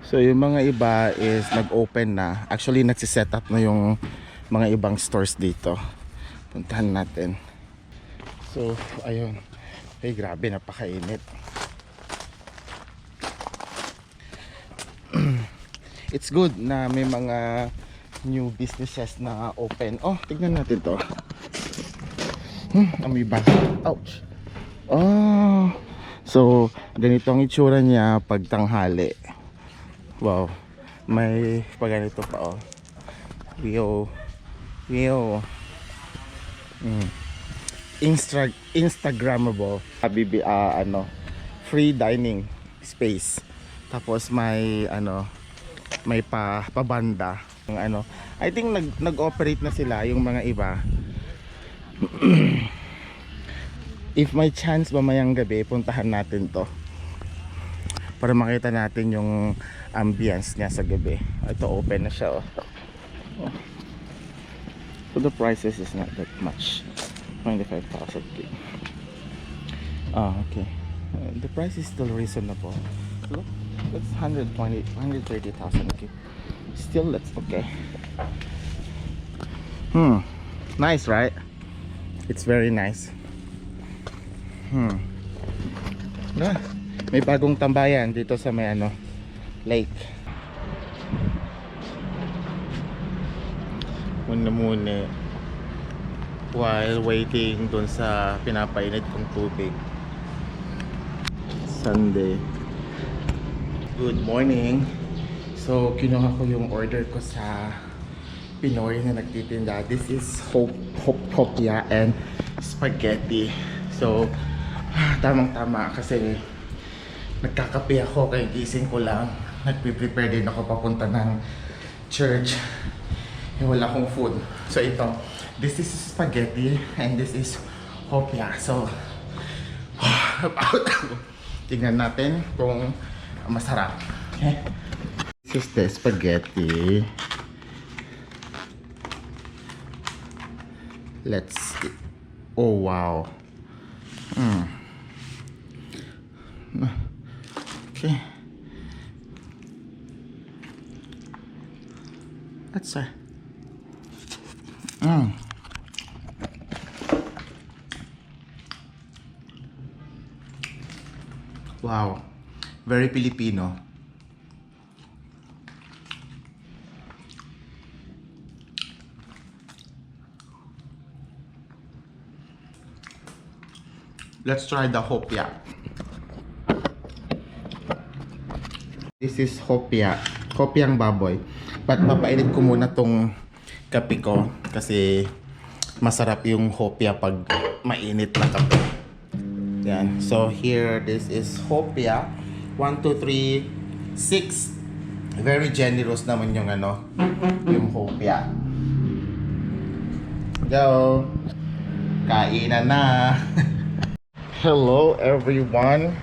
So yung mga iba is nag-open na. Actually nagsiset up na yung mga ibang stores dito. Puntahan natin. So ayun. Ay grabe, napakainit. It's good na may mga new businesses na open. Oh, tignan natin to. Amoeba. Ouch. Oh. So, ganito ang itsura niya pag tanghali. Wow. May paganito pa oh. Wio. Instagrammable. Free dining space. Tapos may may pabanda. I think nag-operate na sila yung mga iba. If may chance mamayang gabi, puntahan natin to para makita natin yung ambience niya sa gabi. Ito open na siya oh. So the prices is not that much. 25,000. Okay. The price is still reasonable. Look, that's 130,000. Okay. Still, that's okay. Nice, right? It's very nice. May bagong tambayan dito sa may lake. Muna while waiting dun sa pinapainit kong tubig. Sunday. Good morning. So kinuha ko yung order ko sa Pinoy na nagtitinda. This is hopya and spaghetti. So tamang-tama kasi nagkakape ako, kaya gising ko lang. Nagpe-prepare din ako papunta ng church. Wala akong food. So ito, this is spaghetti and this is hopya. So tingnan natin kung masarap. Okay? This is the spaghetti. Let's see. Oh wow. Okay. Let's try. Wow. Very Filipino. Let's try the hopya. This is hopya. Hopyang baboy. But papainit ko muna tong kape ko kasi masarap yung hopya pag mainit na kape. Yan. So here, this is hopya. 1, 2, 3, 6. Very generous naman yung yung hopya. Go. Kainan na. Hello everyone.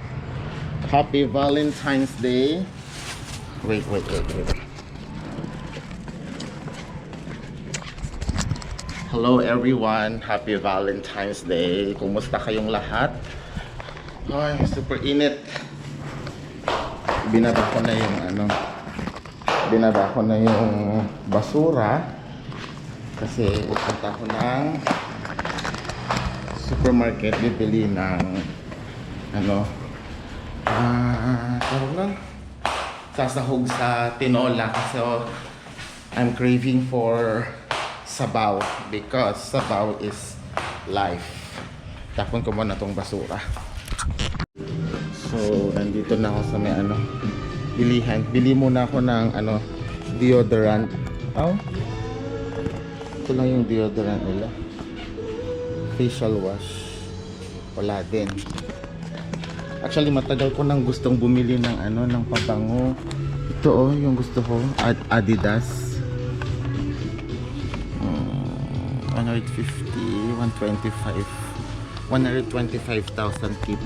Happy Valentine's Day. Wait. Hello everyone. Happy Valentine's Day. Kumusta kayong lahat? Ay, super init. Binaba ko na yung basura kasi pupunta ko ng supermarket, bibili ng tawag lang, sasahog sa tinola kasi I'm craving for sabaw because sabaw is life. Tapon ko muna tong basura. So nandito na ako sa may bilihan. Bili muna ako ng deodorant. Ito lang yung deodorant nila. Facial wash wala din. Actually matagal ko nang gustong bumili ng ng pabango. Ito yung gusto ko, Adidas. 150, 125,000 kip.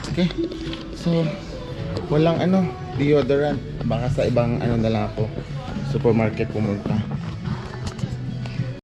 Okay. So walang deodorant. Baka sa ibang na lang ako supermarket pumunta.